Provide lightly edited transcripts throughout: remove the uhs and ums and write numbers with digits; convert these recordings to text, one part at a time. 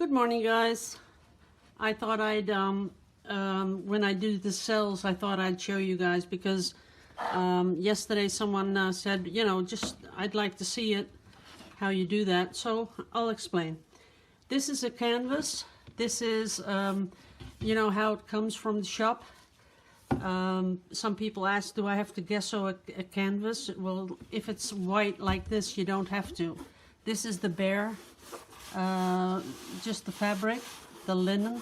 Good morning, guys. I thought I'd, when I do the cells, I thought I'd show you guys because yesterday someone said, you know, I'd like to see it, how you do that. So I'll explain. This is a canvas. This is, you know, how it comes from the shop. Some people ask, do I have to gesso a canvas? Well, if it's white like this, you don't have to. This is the bare, just the fabric, the linen.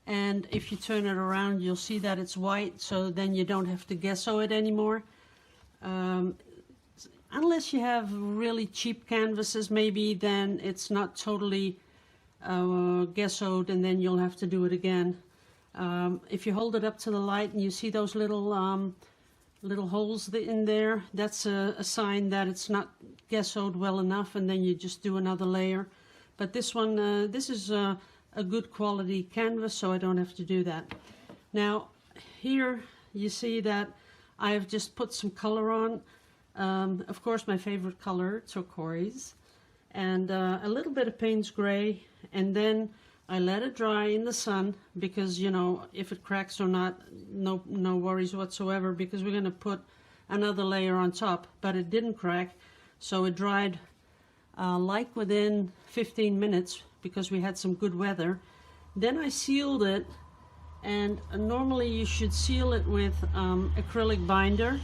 And if you turn it around, you'll see that it's white, so then you don't have to gesso it anymore. Unless you have really cheap canvases, maybe, then it's not totally gessoed, and then you'll have to do it again. If you hold it up to the light and you see those little little holes in there, that's a sign that it's not gessoed well enough, and then you just do another layer. But this one, this is a good quality canvas, so I don't have to do that. Now here you see that I've just put some color on. Of course, my favorite color, turquoise, and a little bit of Payne's gray, and then I let it dry in the sun because, you know, if it cracks or not, no worries whatsoever, because we're going to put another layer on top. But it didn't crack, so it dried like within 15 minutes because we had some good weather. Then I sealed it, and normally you should seal it with acrylic binder.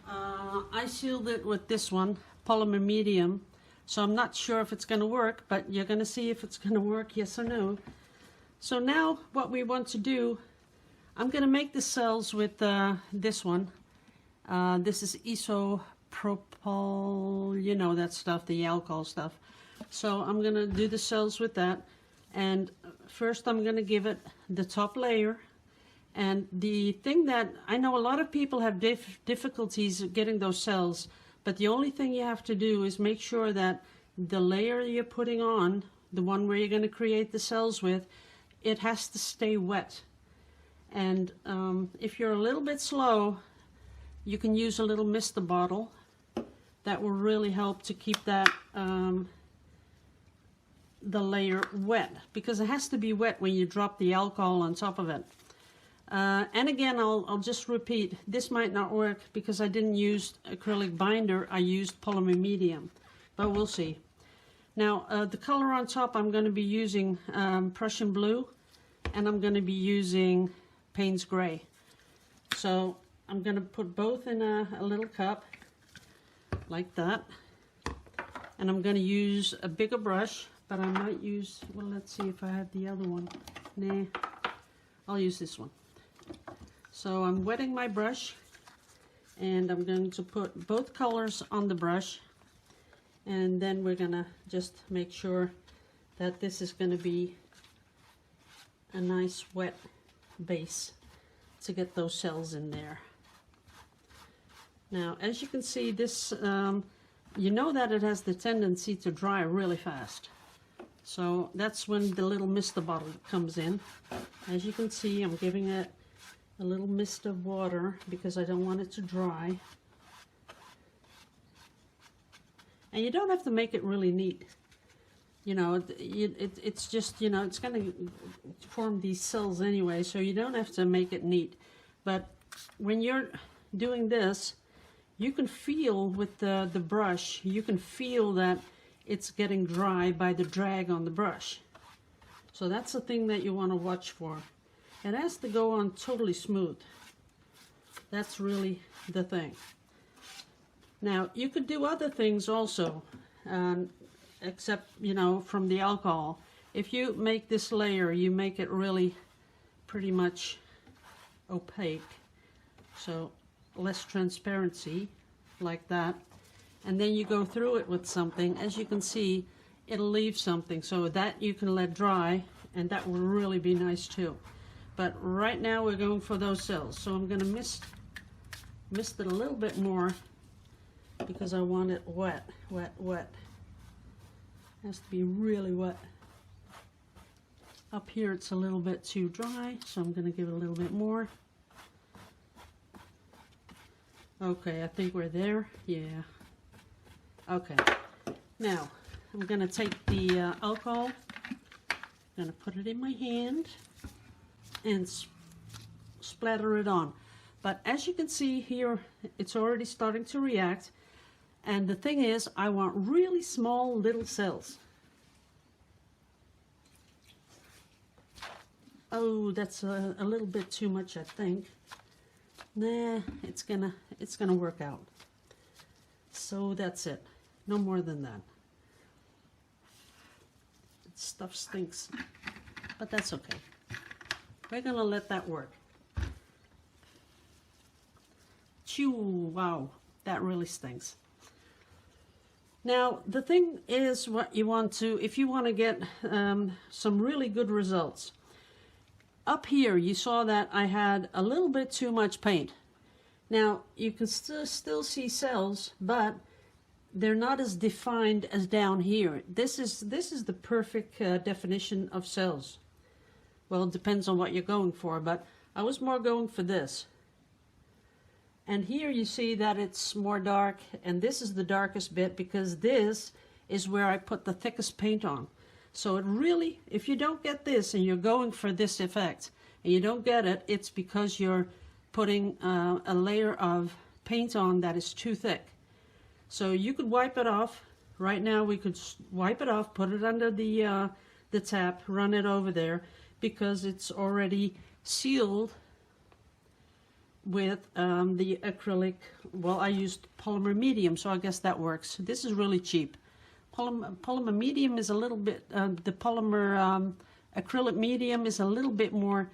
I sealed it with this one, polymer medium. So I'm not sure if it's going to work, but you're going to see if it's going to work, yes or no. So now what we want to do, I'm going to make the cells with this one. This is isopropyl, you know that stuff, the alcohol stuff. So I'm going to do the cells with that. And first I'm going to give it the top layer. And the thing that I know a lot of people have difficulties getting those cells. But the only thing you have to do is make sure that the layer you're putting on, the one where you're going to create the cells with, it has to stay wet. And if you're a little bit slow, you can use a little mister bottle. That will really help to keep that the layer wet, because it has to be wet when you drop the alcohol on top of it. And again, I'll just repeat, this might not work because I didn't use acrylic binder, I used polymer medium, but we'll see. Now, the color on top, I'm going to be using Prussian blue, and I'm going to be using Payne's gray. So I'm going to put both in a little cup, like that. And I'm going to use a bigger brush, but I might use, well, let's see if I have the other one. Nah, I'll use this one. So I'm wetting my brush, and I'm going to put both colors on the brush, and then we're going to just make sure that this is going to be a nice wet base to get those cells in there. Now, as you can see, this, you know that it has the tendency to dry really fast. So that's when the little mister bottle comes in. As you can see, I'm giving it a little mist of water because I don't want it to dry. And you don't have to make it really neat. You know, it's just, you know, it's going to form these cells anyway, so you don't have to make it neat. But when you're doing this, you can feel with the brush, you can feel that it's getting dry by the drag on the brush. So that's the thing that you want to watch for. It has to go on totally smooth. That's really the thing. Now, you could do other things also, except, you know, from the alcohol. If you make this layer, you make it really pretty much opaque. So less transparency, like that. And then you go through it with something. As you can see, it'll leave something. So that you can let dry, and that will really be nice too. But right now we're going for those cells. So I'm going to mist it a little bit more because I want it wet, wet, wet. It has to be really wet. Up here it's a little bit too dry, so I'm going to give it a little bit more. Okay, I think we're there. Yeah. Okay. Now, I'm going to take the alcohol, I'm going to put it in my hand and splatter it on. But as you can see here, it's already starting to react. And the thing is, I want really small little cells. Oh, that's a little bit too much, I think. Nah, it's gonna work out. So that's it. No more than that. Stuff stinks, but that's okay. We're gonna let that work. Chew, wow, that really stinks. Now, the thing is, what you want to, if you want to get some really good results, up here you saw that I had a little bit too much paint. Now, you can still see cells, but they're not as defined as down here. This is the perfect definition of cells. Well, it depends on what you're going for, but I was more going for this. And here you see that it's more dark, and this is the darkest bit because this is where I put the thickest paint on. So it really, if you don't get this and you're going for this effect and you don't get it, it's because you're putting a layer of paint on that is too thick. So you could wipe it off. Right now we could wipe it off, put it under the tap, run it over there because it's already sealed with the acrylic. Well, I used polymer medium, so I guess that works. This is really cheap. Polymer medium is a little bit, the polymer acrylic medium is a little bit more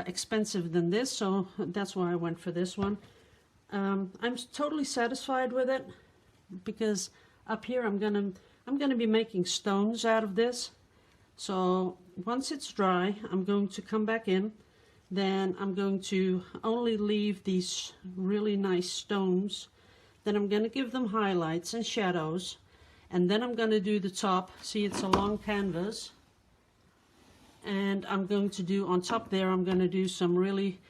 expensive than this, so that's why I went for this one. I'm totally satisfied with it because up here I'm gonna be making stones out of this. So once it's dry, I'm going to come back in. Then I'm going to only leave these really nice stones. Then I'm going to give them highlights and shadows. And then I'm going to do the top. See, it's a long canvas. And I'm going to do, on top there, I'm going to do some really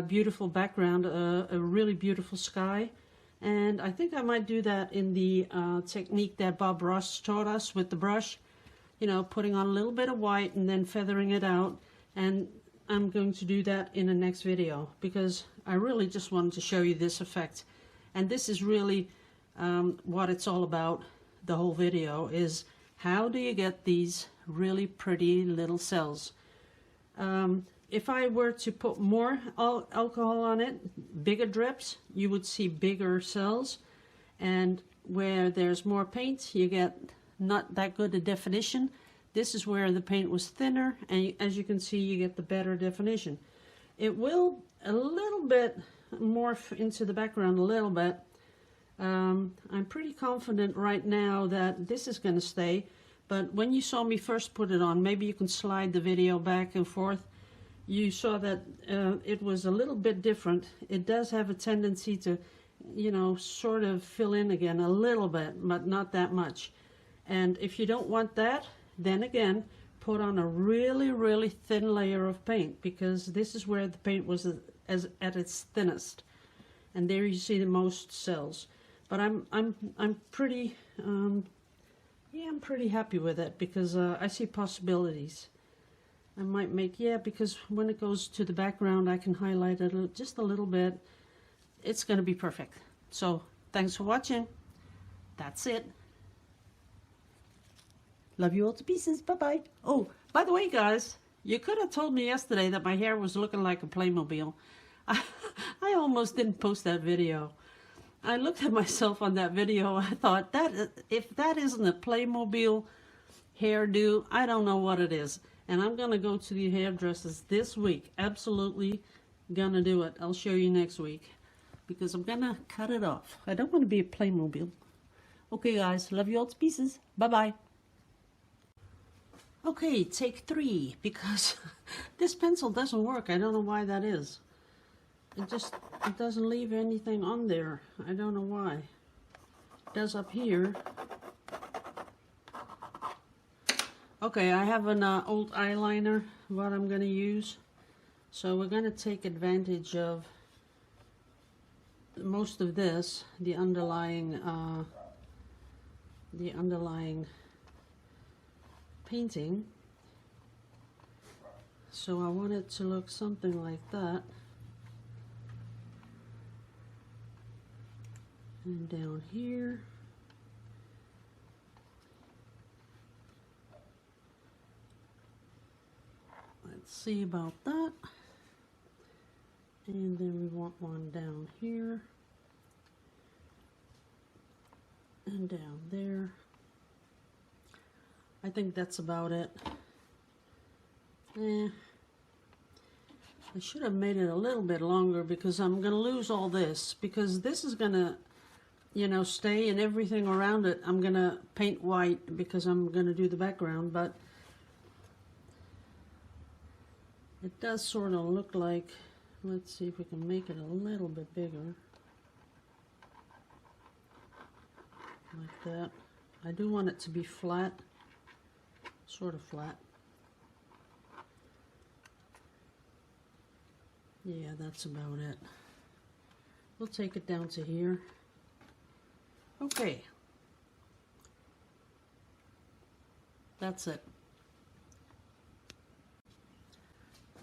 beautiful background, a really beautiful sky. And I think I might do that in the technique that Bob Ross taught us with the brush. You know, putting on a little bit of white and then feathering it out. And I'm going to do that in the next video because I really just wanted to show you this effect. And this is really what it's all about. The whole video is how do you get these really pretty little cells. If I were to put more alcohol on it, bigger drips, you would see bigger cells. And where there's more paint, you get not that good a definition. This is where the paint was thinner, and as you can see, you get the better definition. It will a little bit morph into the background a little bit. I'm pretty confident right now that this is going to stay, but when you saw me first put it on, maybe you can slide the video back and forth. You saw that it was a little bit different. It does have a tendency to, you know, sort of fill in again a little bit, but not that much. And if you don't want that, then again, put on a really, really thin layer of paint because this is where the paint was at its thinnest. And there you see the most cells. But I'm pretty, yeah, I'm pretty happy with it because I see possibilities. I might make, yeah, because when it goes to the background, I can highlight it just a little bit. It's going to be perfect. So thanks for watching. That's it. Love you all to pieces. Bye-bye. Oh, by the way, guys, you could have told me yesterday that my hair was looking like a Playmobil. I almost didn't post that video. I looked at myself on that video. I thought, if that isn't a Playmobil hairdo, I don't know what it is. And I'm going to go to the hairdressers this week. Absolutely going to do it. I'll show you next week because I'm going to cut it off. I don't want to be a Playmobil. Okay, guys. Love you all to pieces. Bye-bye. Okay, take 3, because this pencil doesn't work. I don't know why that is. It doesn't leave anything on there. I don't know why. It does up here. Okay, I have an old eyeliner, what I'm going to use. So we're going to take advantage of most of this, the underlying painting. So I want it to look something like that. And down here. Let's see about that. And then we want one down here. And down there. I think that's about it. I should have made it a little bit longer because I'm going to lose all this, because this is going to, you know, stay, and everything around it I'm going to paint white because I'm going to do the background, but it does sort of look like, let's see if we can make it a little bit bigger. Like that. I do want it to be flat, sort of flat. Yeah, that's about it. We'll take it down to here. Okay. That's it.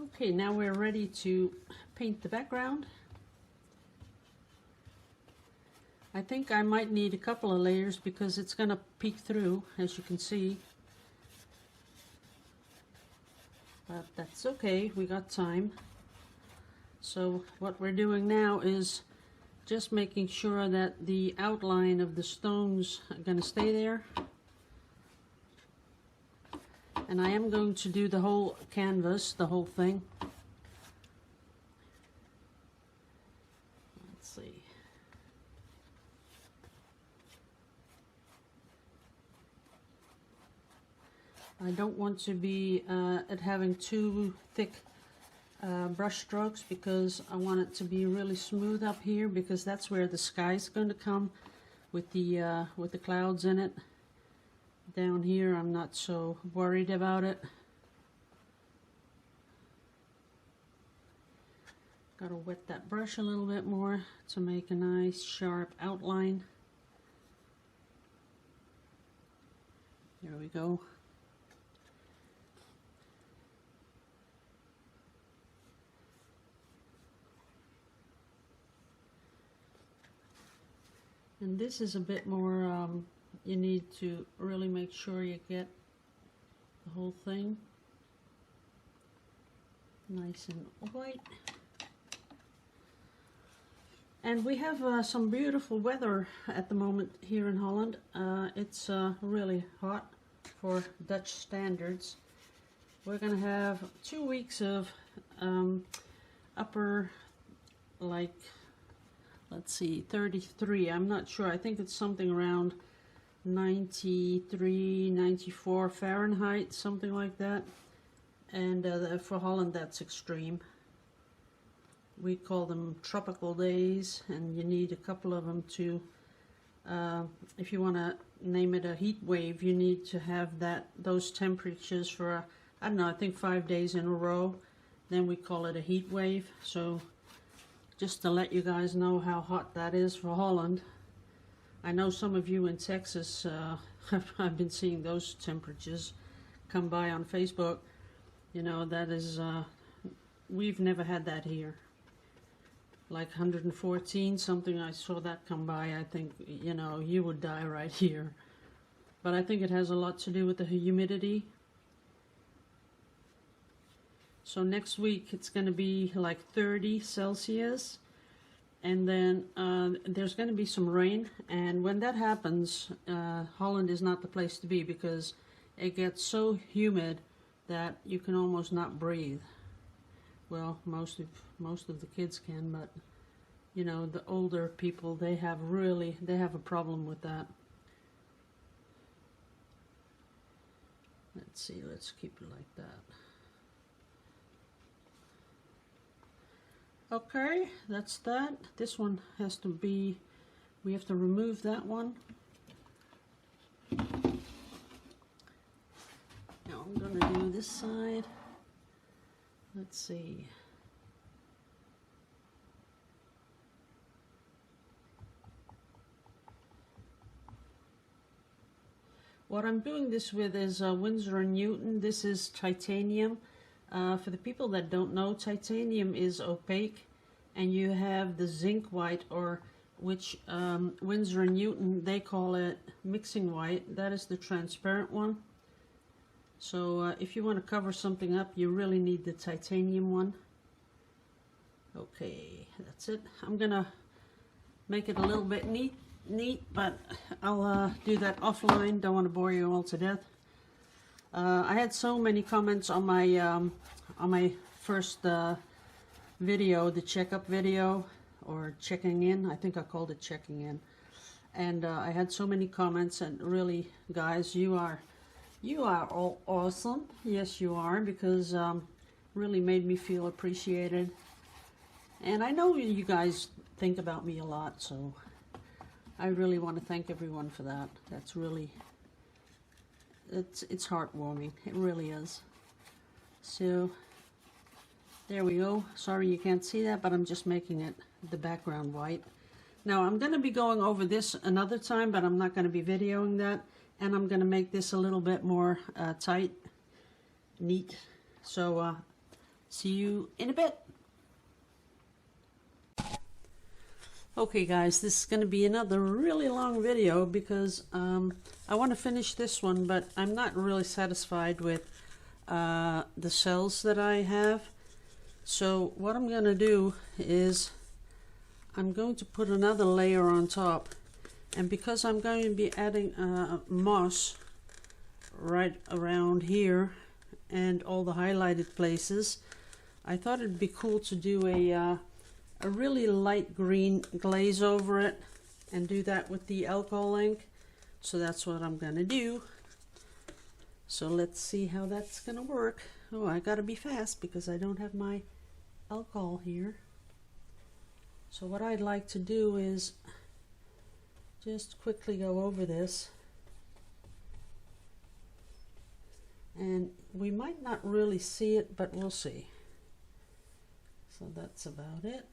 Okay, now we're ready to paint the background. I think I might need a couple of layers because it's going to peek through, as you can see. But that's okay, we got time. So what we're doing now is just making sure that the outline of the stones are going to stay there. And I am going to do the whole canvas, the whole thing. Let's see. I don't want to be having too thick brush strokes, because I want it to be really smooth up here, because that's where the sky's going to come with the clouds in it. Down here I'm not so worried about it. Got to wet that brush a little bit more to make a nice sharp outline. There we go. And this is a bit more, you need to really make sure you get the whole thing nice and white. And we have some beautiful weather at the moment here in Holland. It's really hot for Dutch standards. We're going to have 2 weeks of upper, like, let's see, 33. I'm not sure. I think it's something around 93, 94 Fahrenheit, something like that. And for Holland, that's extreme. We call them tropical days, and you need a couple of them to, if you want to name it a heat wave, you need to have those temperatures for, I don't know, I think 5 days in a row. Then we call it a heat wave. So just to let you guys know how hot that is for Holland. I know some of you in Texas, I've been seeing those temperatures come by on Facebook. You know, that is, we've never had that here. Like 114 something, I saw that come by. I think, you know, you would die right here. But I think it has a lot to do with the humidity. So next week it's going to be like 30 Celsius, and then there's going to be some rain, and when that happens, Holland is not the place to be, because it gets so humid that you can almost not breathe. Well, most of the kids can, but you know, the older people, they have a problem with that. Let's see, let's keep it like that. Okay, that's that. This one has to be, we have to remove that one. Now I'm going to do this side. Let's see. What I'm doing this with is Winsor & Newton. This is titanium. For the people that don't know, titanium is opaque, and you have the zinc white, or which Winsor & Newton, they call it mixing white. That is the transparent one. So if you want to cover something up, you really need the titanium one. Okay, that's it. I'm gonna make it a little bit neat, but I'll do that offline. Don't want to bore you all to death. I had so many comments on my first video, the checkup video, or checking in. I think I called it checking in. And I had so many comments, and really, guys, you are all awesome. Yes, you are, because really made me feel appreciated. And I know you guys think about me a lot, so I really want to thank everyone for that. That's really, it's heartwarming. It really is. So there we go. Sorry you can't see that, but I'm just making it the background white. Now I'm going to be going over this another time, but I'm not going to be videoing that. And I'm going to make this a little bit more tight, neat. So see you in a bit. Okay guys, this is going to be another really long video because I want to finish this one, but I'm not really satisfied with the cells that I have. So what I'm going to do is I'm going to put another layer on top, and because I'm going to be adding moss right around here and all the highlighted places, I thought it'd be cool to do a really light green glaze over it and do that with the alcohol ink. So that's what I'm gonna do. So let's see how that's gonna work. Oh, I gotta be fast because I don't have my alcohol here. So what I'd like to do is just quickly go over this, and we might not really see it, but we'll see. So that's about it.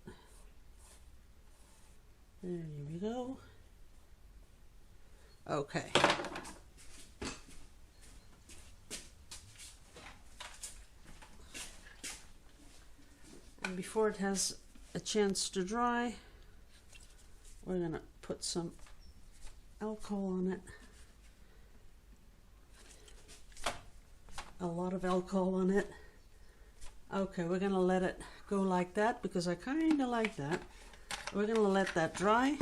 There we go. Okay. And before it has a chance to dry, we're going to put some alcohol on it. A lot of alcohol on it. Okay, we're going to let it go like that because I kind of like that. We're going to let that dry.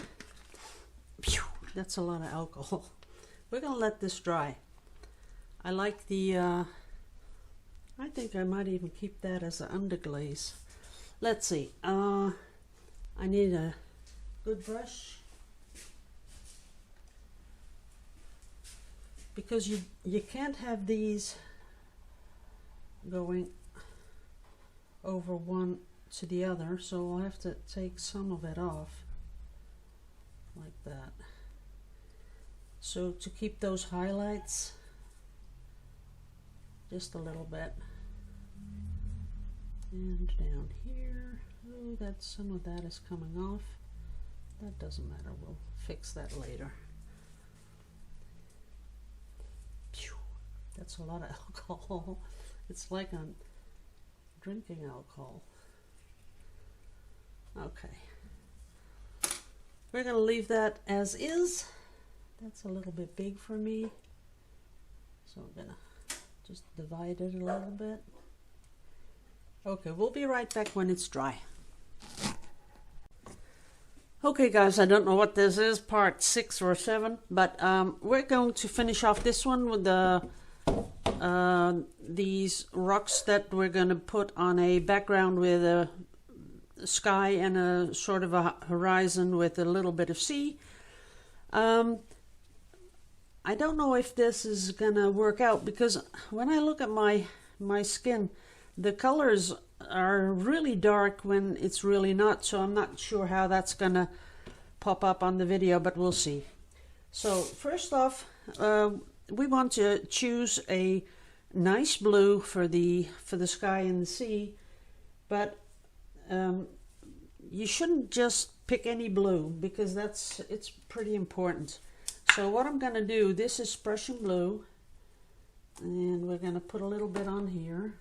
Phew, that's a lot of alcohol. We're going to let this dry. I like the, I think I might even keep that as an underglaze. Let's see. I need a good brush, because you can't have these going over one to the other, so I'll have to take some of it off like that. So to keep those highlights, just a little bit, and down here, oh, that some of that is coming off. That doesn't matter, we'll fix that later. Phew, that's a lot of alcohol. It's like I'm drinking alcohol. Okay, we're going to leave that as is. That's a little bit big for me, so I'm going to just divide it a little bit. Okay, we'll be right back when it's dry. Okay guys, I don't know what this is, part 6 or 7, but we're going to finish off this one with the these rocks that we're going to put on a background with a sky and a sort of a horizon with a little bit of sea. I don't know if this is going to work out, because when I look at my skin, the colors are really dark when it's really not, so I'm not sure how that's going to pop up on the video, but we'll see. So first off, we want to choose a nice blue for the sky and the sea, but you shouldn't just pick any blue, because it's pretty important. So what I'm going to do, this is Prussian blue, and we're going to put a little bit on here.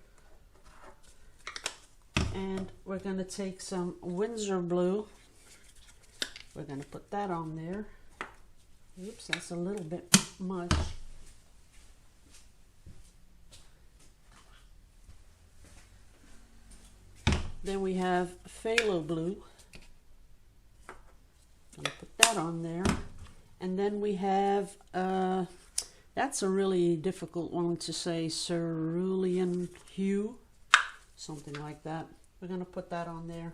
And we're going to take some Windsor blue. We're going to put that on there. Oops, that's a little bit much. Then we have phthalo blue. I'm going to put that on there. And then we have, that's a really difficult one to say, cerulean hue, something like that. We're going to put that on there.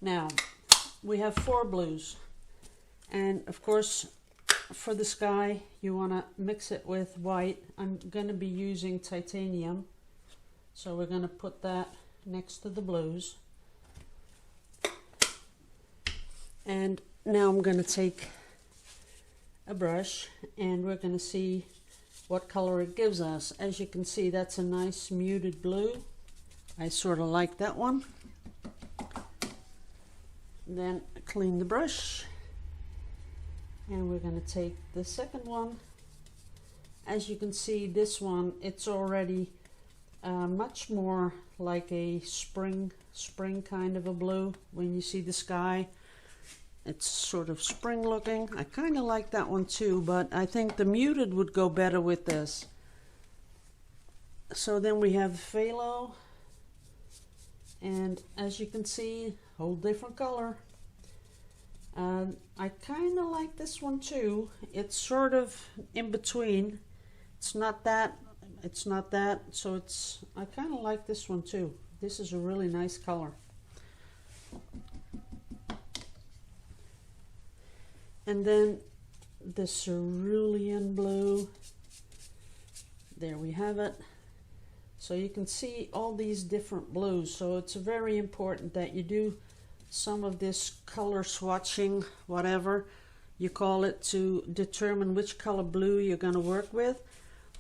Now, we have 4 blues. And of course, for the sky, you want to mix it with white. I'm going to be using titanium. So we're going to put that next to the blues. And now I'm going to take a brush and we're going to see what color it gives us. As you can see, that's a nice muted blue. I sort of like that one. Then clean the brush and we're going to take the second one. As you can see, this one, it's already much more like a spring kind of a blue. When you see the sky, it's sort of spring looking. I kind of like that one too, but I think the muted would go better with this. So then we have phthalo, and as you can see, whole different color. I kind of like this one too. It's sort of in between. It's not that, it's not that, so it's, I kind of like this one too. This is a really nice color. And then the cerulean blue, there we have it. So you can see all these different blues. So it's very important that you do some of this color swatching, whatever you call it, to determine which color blue you're going to work with.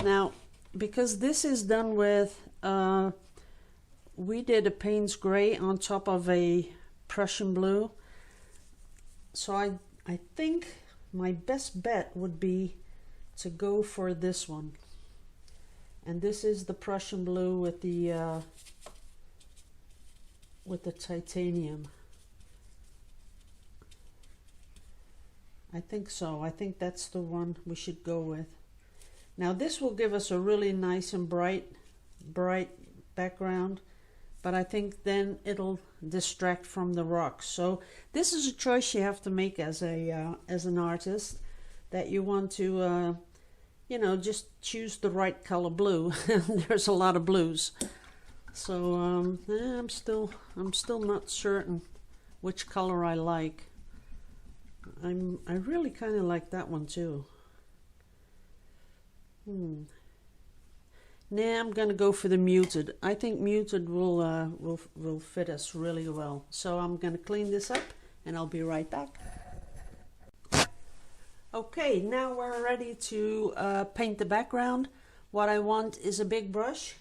Now, because this is done with, we did a Payne's Gray on top of a Prussian blue. So I think my best bet would be to go for this one. And this is the Prussian blue with the titanium. I think so. I think that's the one we should go with. Now this will give us a really nice and bright background, but I think then it'll distract from the rocks. So this is a choice you have to make as an artist, that you want to you know, just choose the right color blue. There's a lot of blues, so I'm still not certain which color I like. I really kind of like that one too. Now I'm gonna go for the muted. I think muted will fit us really well. So I'm gonna clean this up and I'll be right back. Okay, now we're ready to paint the background. What I want is a big brush,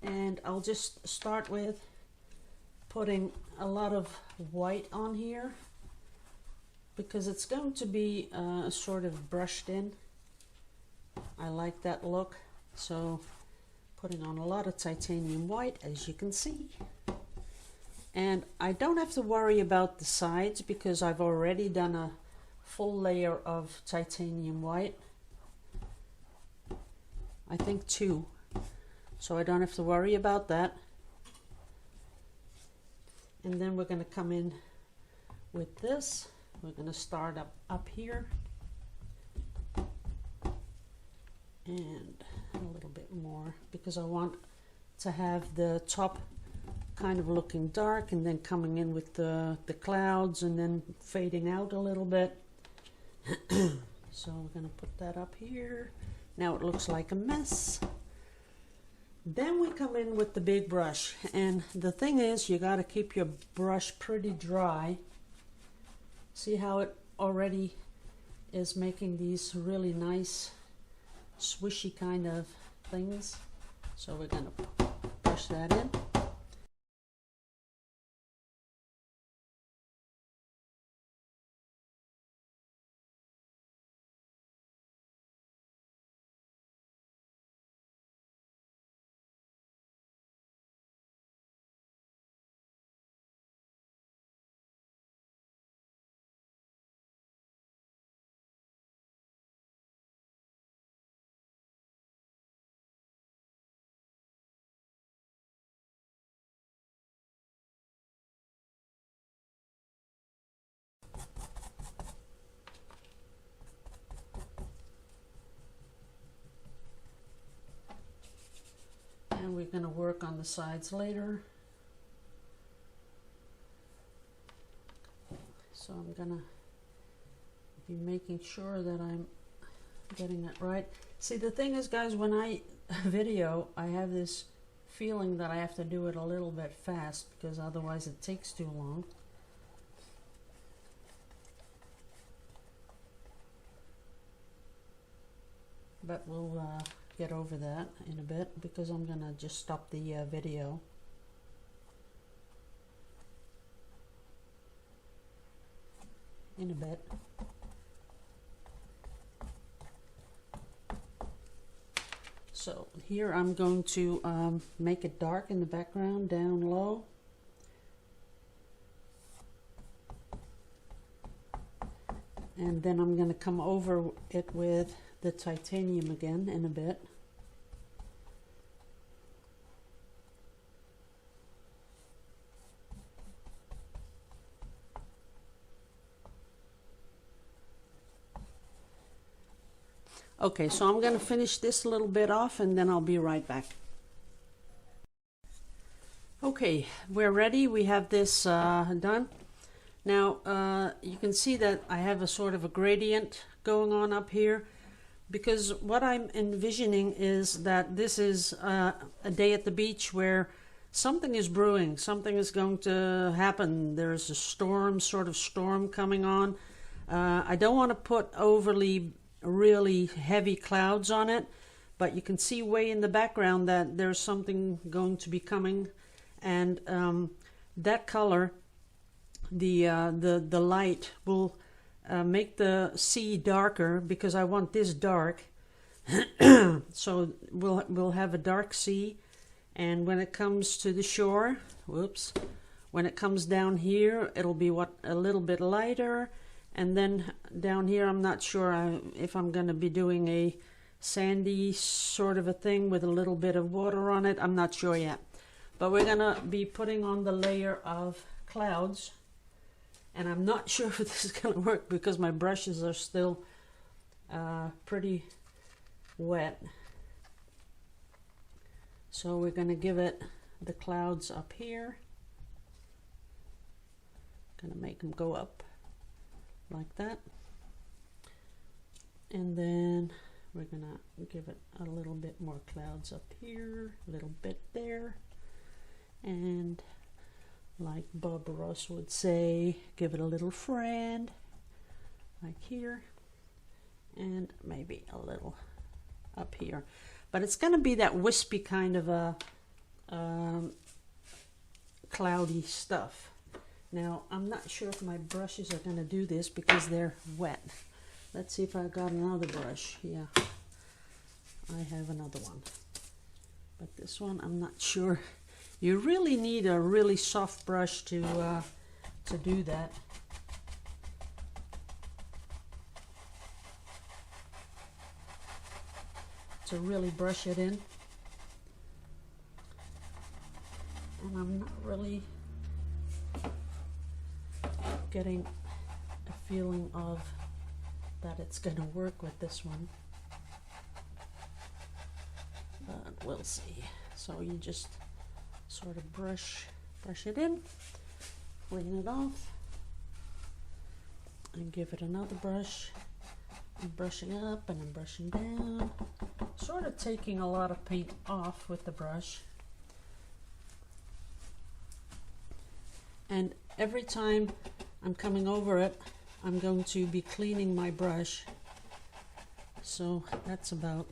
and I'll just start with putting a lot of white on here because it's going to be sort of brushed in. I like that look, so putting on a lot of titanium white, as you can see. And I don't have to worry about the sides because I've already done a full layer of titanium white. I think 2, so I don't have to worry about that. And then we're going to come in with this. We're going to start up here and a little bit more because I want to have the top kind of looking dark and then coming in with the clouds and then fading out a little bit. So we're going to put that up here. Now it looks like a mess. Then we come in with the big brush, and the thing is, you got to keep your brush pretty dry. See how it already is making these really nice swishy kind of things. So we're going to brush that in. And we're going to work on the sides later. So I'm going to be making sure that I'm getting it right. See, the thing is, guys, when I video, I have this feeling that I have to do it a little bit fast because otherwise it takes too long. But we'll get over that in a bit because I'm gonna just stop the video. In a bit. So here I'm going to make it dark in the background, down low. And then I'm going to come over it with the titanium again in a bit. Okay, so I'm going to finish this little bit off and then I'll be right back. Okay, we're ready. We have this done. Now, you can see that I have a sort of a gradient going on up here because what I'm envisioning is that this is a day at the beach where something is brewing, something is going to happen. There's a storm, sort of storm coming on. I don't want to put overly really heavy clouds on it, but you can see way in the background that there's something going to be coming, and that color, the light will make the sea darker because I want this dark. So we'll have a dark sea, and when it comes to the shore, whoops, when it comes down here, it'll be a little bit lighter. And then down here, I'm not sure if I'm going to be doing a sandy sort of a thing with a little bit of water on it. I'm not sure yet. But we're going to be putting on the layer of clouds. And I'm not sure if this is going to work because my brushes are still pretty wet. So we're going to give it the clouds up here. Going to make them go up like that, and then we're gonna give it a little bit more clouds up here, a little bit there, and like Bob Ross would say, give it a little friend, like here, and maybe a little up here. But it's gonna be that wispy kind of a cloudy stuff. Now, I'm not sure if my brushes are going to do this because they're wet. Let's see if I got another brush. Yeah, I have another one. But this one, I'm not sure. You really need a really soft brush to do that. To really brush it in. And I'm not really getting a feeling of that it's going to work with this one, but we'll see. So you just sort of brush it in, clean it off, and give it another brush. I'm brushing up and I'm brushing down, sort of taking a lot of paint off with the brush. And every time I'm coming over it, I'm going to be cleaning my brush. So that's about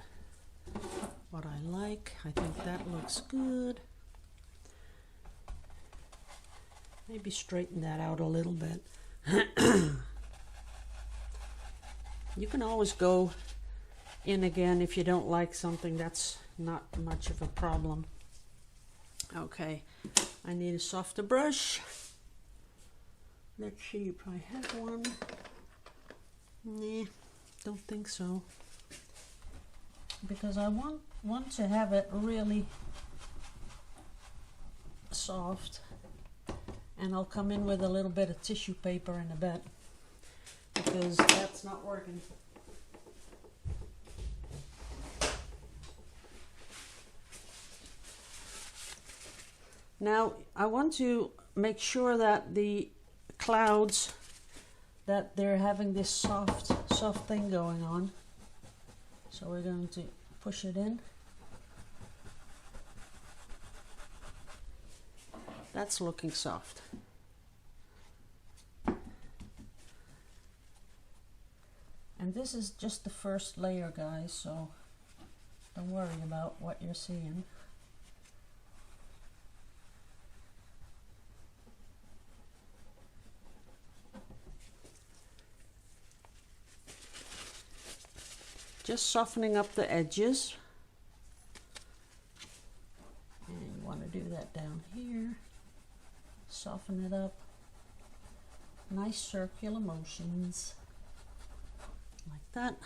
what I like. I think that looks good. Maybe straighten that out a little bit. You can always go in again if you don't like something. That's not much of a problem. Okay, I need a softer brush. Let's see if I have one. Nah, don't think so. Because I want to have it really soft. And I'll come in with a little bit of tissue paper in a bit. Because that's not working. Now I want to make sure that the clouds, that they're having this soft thing going on. So we're going to push it in. That's looking soft. And this is just the first layer, guys, so don't worry about what you're seeing. Just softening up the edges. And you want to do that down here. Soften it up. Nice circular motions. Like that.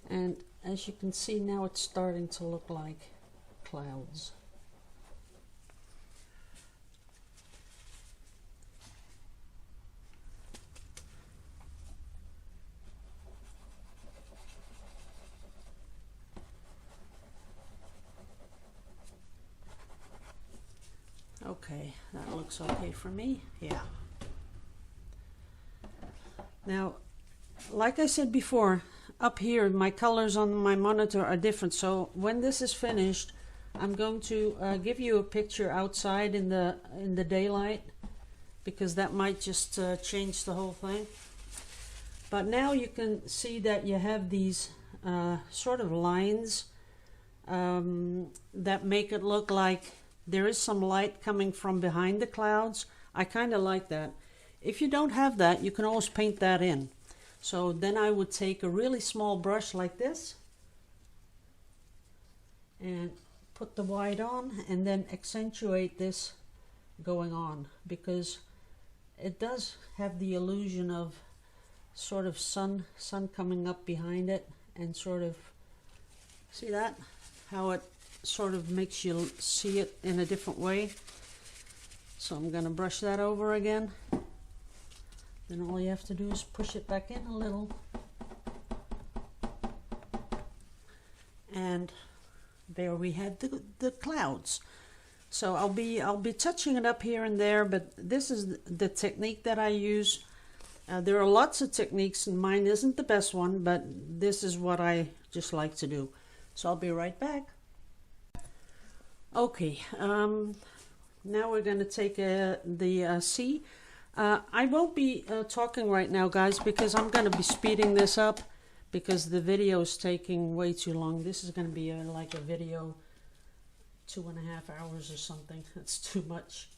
And as you can see now, it's starting to look like clouds. Okay, that looks okay for me. Yeah. Now, like I said before, up here my colors on my monitor are different, so when this is finished I'm going to give you a picture outside in the daylight, because that might just change the whole thing. But now you can see that you have these sort of lines that make it look like there is some light coming from behind the clouds. I kind of like that. If you don't have that, you can always paint that in. So then I would take a really small brush like this and put the white on and then accentuate this going on, because it does have the illusion of sort of sun coming up behind it, and sort of, see that? How it sort of makes you see it in a different way. So I'm going to brush that over again. Then all you have to do is push it back in a little. And there we have the clouds. So I'll be touching it up here and there, but this is the technique that I use. There are lots of techniques, and mine isn't the best one, but this is what I just like to do. So I'll be right back. Okay, now we're going to take the C. I won't be talking right now, guys, because I'm going to be speeding this up, because the video is taking way too long. This is going to be like a video 2.5 hours or something. That's too much.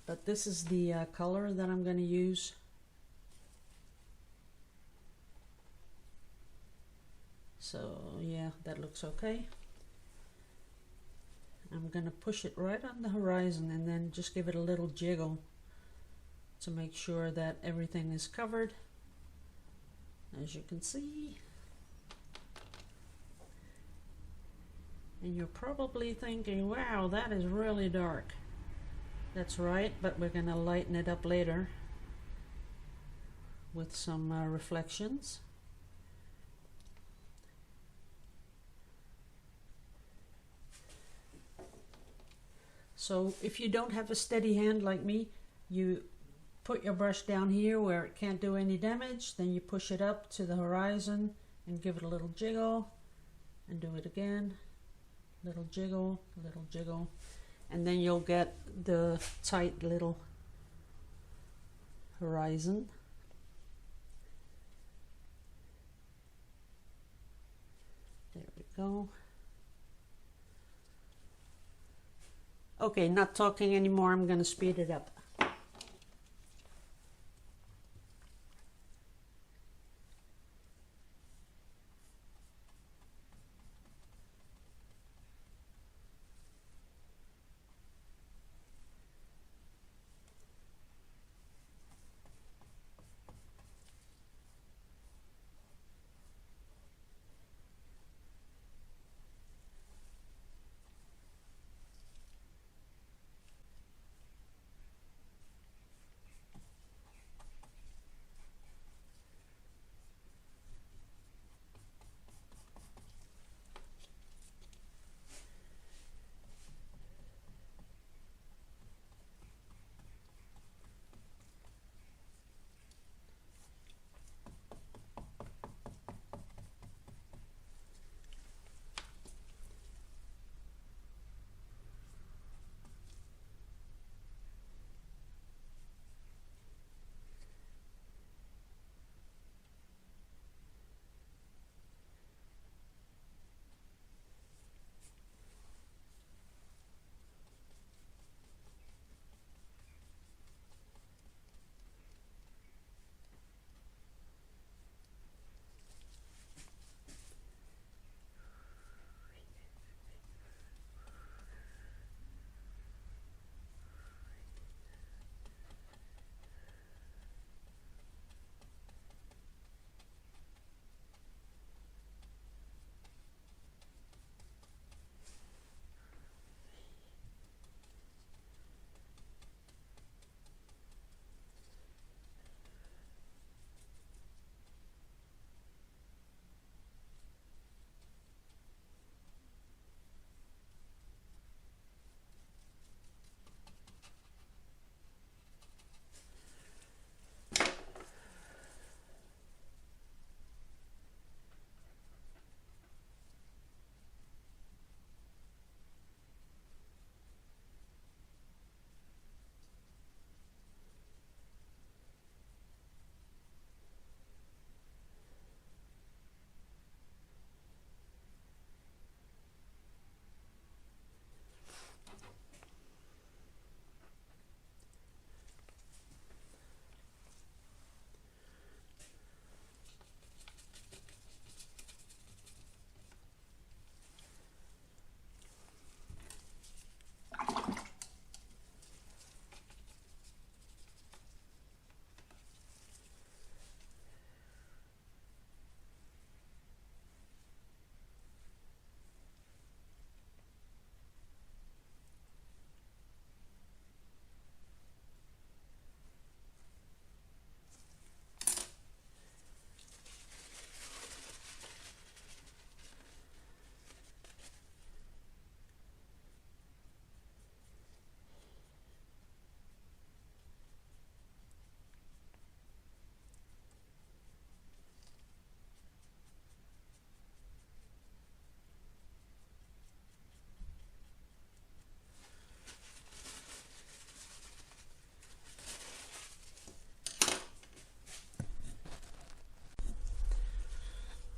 But this is the color that I'm going to use. So yeah, that looks okay. I'm going to push it right on the horizon and then just give it a little jiggle to make sure that everything is covered, as you can see. And you're probably thinking, wow, that is really dark. That's right, but we're going to lighten it up later with some reflections. So if you don't have a steady hand like me, you put your brush down here where it can't do any damage, then you push it up to the horizon and give it a little jiggle, and do it again, little jiggle, and then you'll get the tight little horizon. There we go. Okay, not talking anymore, I'm going to speed it up.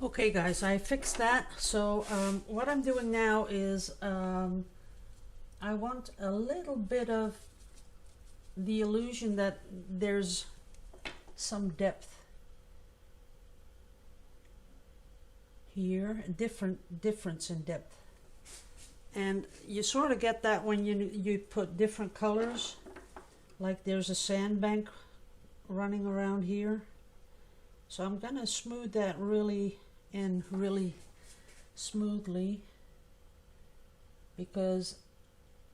Okay guys, I fixed that. So what I'm doing now is I want a little bit of the illusion that there's some depth here, difference in depth. And you sort of get that when you put different colors, like there's a sandbank running around here. So I'm gonna smooth that really smoothly, because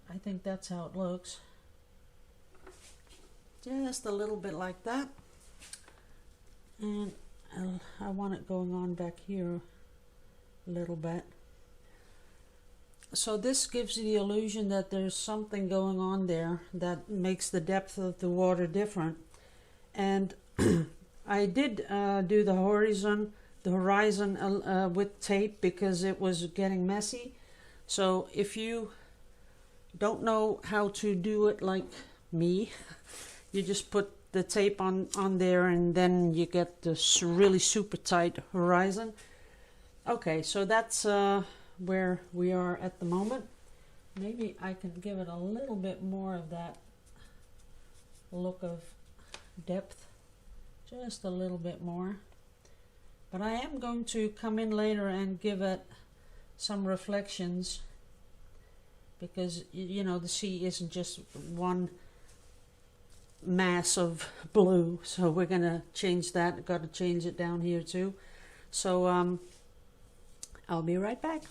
I think that's how it looks. Just a little bit like that. And I want it going on back here a little bit. So this gives you the illusion that there's something going on there that makes the depth of the water different. And I did do the horizon with tape because it was getting messy. So if you don't know how to do it like me, you just put the tape on there and then you get this really super tight horizon. Okay, so that's where we are at the moment. Maybe I can give it a little bit more of that look of depth, just a little bit more. But I am going to come in later and give it some reflections, because you know the sea isn't just one mass of blue, so we're gonna change that. Got to change it down here too. So I'll be right back.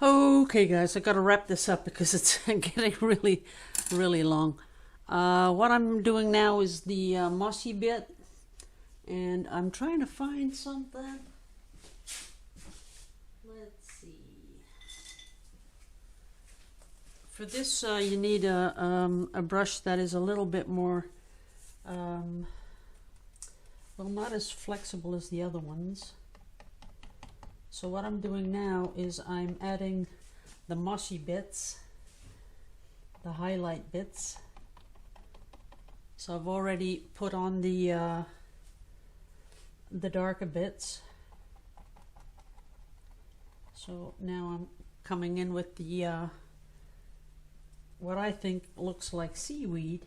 Okay guys, I gotta wrap this up because it's getting really long. What I'm doing now is the mossy bit, and I'm trying to find something. Let's see. For this you need a brush that is a little bit more well, not as flexible as the other ones. So what I'm doing now is I'm adding the mossy bits, the highlight bits. So I've already put on the darker bits. So now I'm coming in with the what I think looks like seaweed.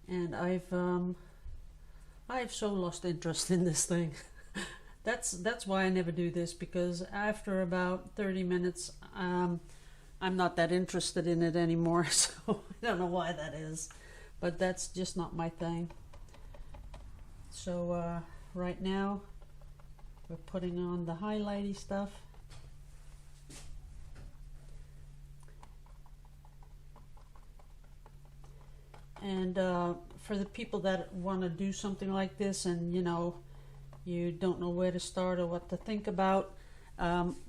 And I've so lost interest in this thing. That's why I never do this, because after about 30 minutes I'm not that interested in it anymore. So I don't know why that is, but that's just not my thing. So right now we're putting on the highlighty stuff. And for the people that want to do something like this, and you know, you don't know where to start or what to think about,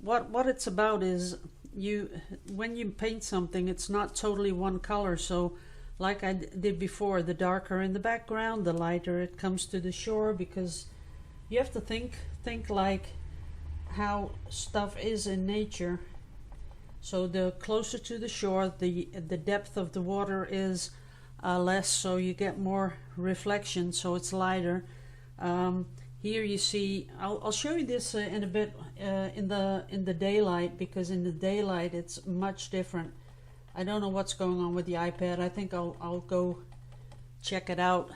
what it's about is when you paint something, it's not totally one color. So like I did before, the darker in the background, the lighter it comes to the shore, because you have to think like how stuff is in nature. So the closer to the shore, the depth of the water is less, so you get more reflection, so it's lighter. Here you see, I'll show you this in a bit in the daylight, because in the daylight it's much different. I don't know what's going on with the iPad. I think I'll go check it out.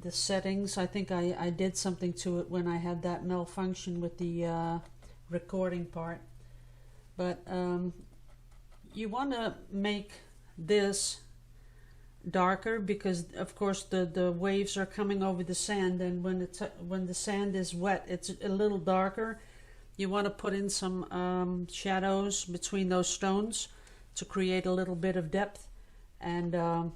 The settings, I think I did something to it when I had that malfunction with the recording part. But you want to make this darker, because of course the waves are coming over the sand, and when the sand is wet it's a little darker. You want to put in some shadows between those stones to create a little bit of depth, and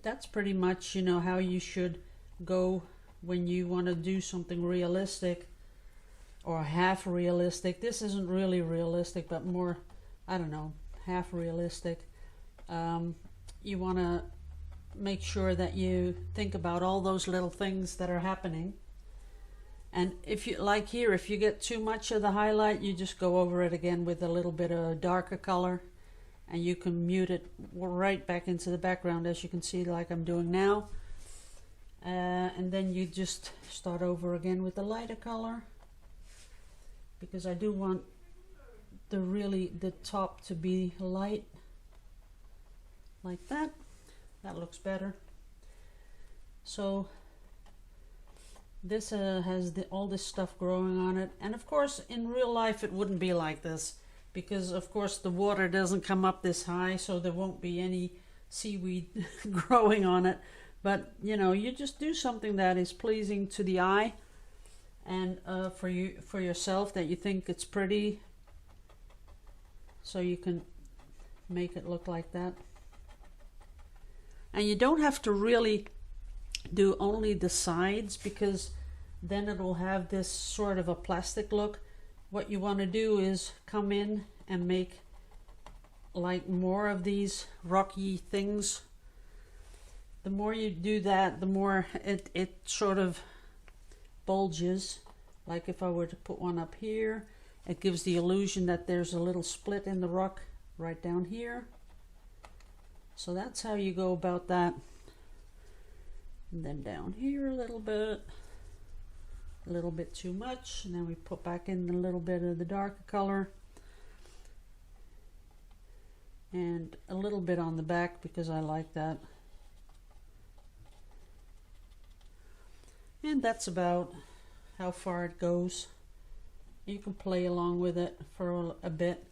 that's pretty much, you know, how you should go when you want to do something realistic or half realistic. This isn't really realistic, but more, I don't know, half realistic. You want to make sure that you think about all those little things that are happening. And if you, like here, if you get too much of the highlight, you just go over it again with a little bit of darker color, and you can mute it right back into the background, as you can see, like I'm doing now. And then you just start over again with the lighter color, because I do want the top to be light, like that. That looks better. So this has all this stuff growing on it, and of course in real life it wouldn't be like this, because of course the water doesn't come up this high, so there won't be any seaweed growing on it. But you know, you just do something that is pleasing to the eye, and for yourself, that you think it's pretty, so you can make it look like that. And you don't have to really do only the sides, because then it will have this sort of a plastic look. What you want to do is come in and make like more of these rocky things. The more you do that, the more it sort of bulges. Like if I were to put one up here, it gives the illusion that there's a little split in the rock right down here. So that's how you go about that. And then down here a little bit too much, and then we put back in a little bit of the darker color, and a little bit on the back because I like that. And that's about how far it goes. You can play along with it for a bit.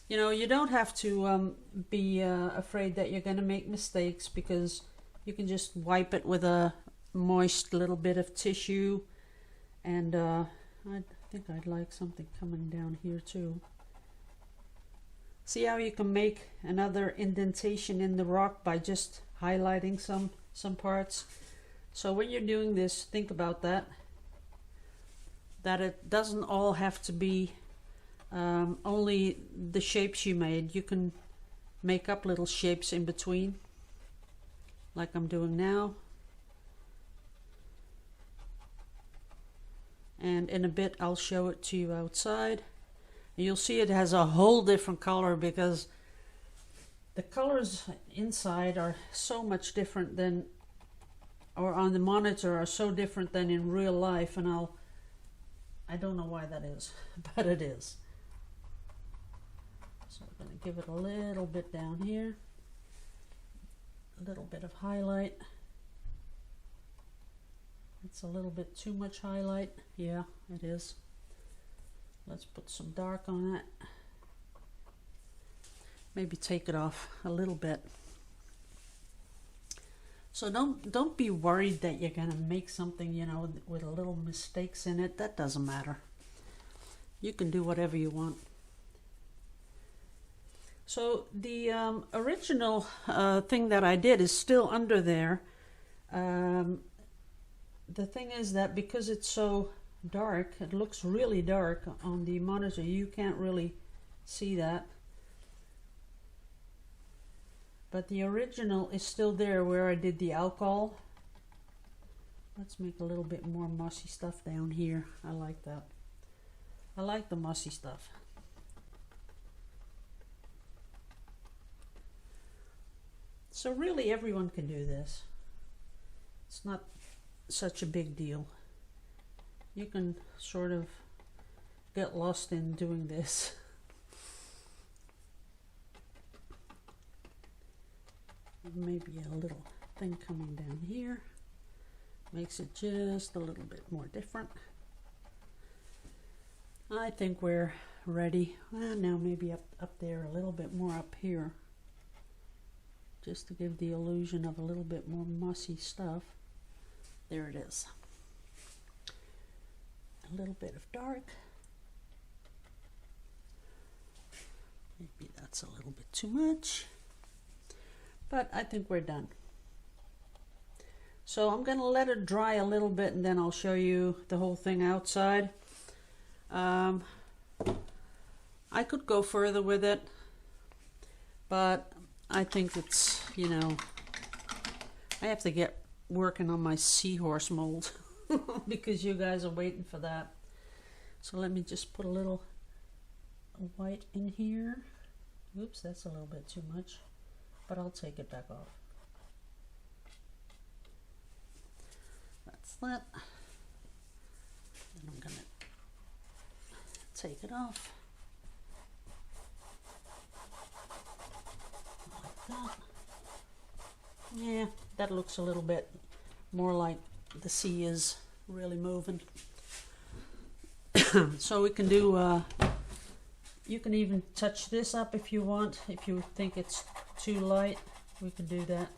You know, you don't have to be afraid that you're going to make mistakes, because you can just wipe it with a moist little bit of tissue. And I think I'd like something coming down here too. See how you can make another indentation in the rock by just highlighting some parts. So when you're doing this, think about that it doesn't all have to be only the shapes you made. You can make up little shapes in between, like I'm doing now. And in a bit I'll show it to you outside. You'll see it has a whole different color, because the colors inside are so much different than, or on the monitor are so different than in real life, and I don't know why that is, but it is. So I'm going to give it a little bit down here, a little bit of highlight. It's a little bit too much highlight. Yeah, it is. Let's put some dark on it. Maybe take it off a little bit. So don't be worried that you're gonna make something, you know, with a little mistakes in it. That doesn't matter. You can do whatever you want. So the original thing that I did is still under there. The thing is that because it's so dark, it looks really dark on the monitor. You can't really see that. But the original is still there where I did the alcohol. Let's make a little bit more mossy stuff down here. I like that. I like the mossy stuff. So really everyone can do this. It's not such a big deal. You can sort of get lost in doing this. Maybe a little thing coming down here makes it just a little bit more different. I think we're ready. Now maybe up there, a little bit more up here, just to give the illusion of a little bit more mossy stuff. There it is. A little bit of dark. Maybe that's a little bit too much, but I think we're done. So I'm going to let it dry a little bit, and then I'll show you the whole thing outside. I could go further with it, but I think it's, you know, I have to get working on my seahorse mold because you guys are waiting for that. So let me just put a little white in here, Oops, that's a little bit too much, but I'll take it back off. That's that. And I'm gonna take it off. Like that. Yeah, that looks a little bit more like the sea is really moving. So we can do, you can even touch this up if you want. If you think it's too light, we can do that.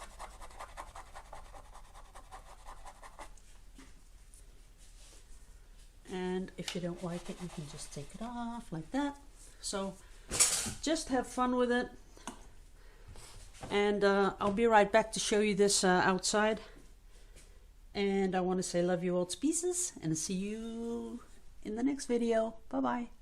And if you don't like it, you can just take it off like that. So just have fun with it. And I'll be right back to show you this outside. And I want to say love you old species, and see you in the next video. Bye bye.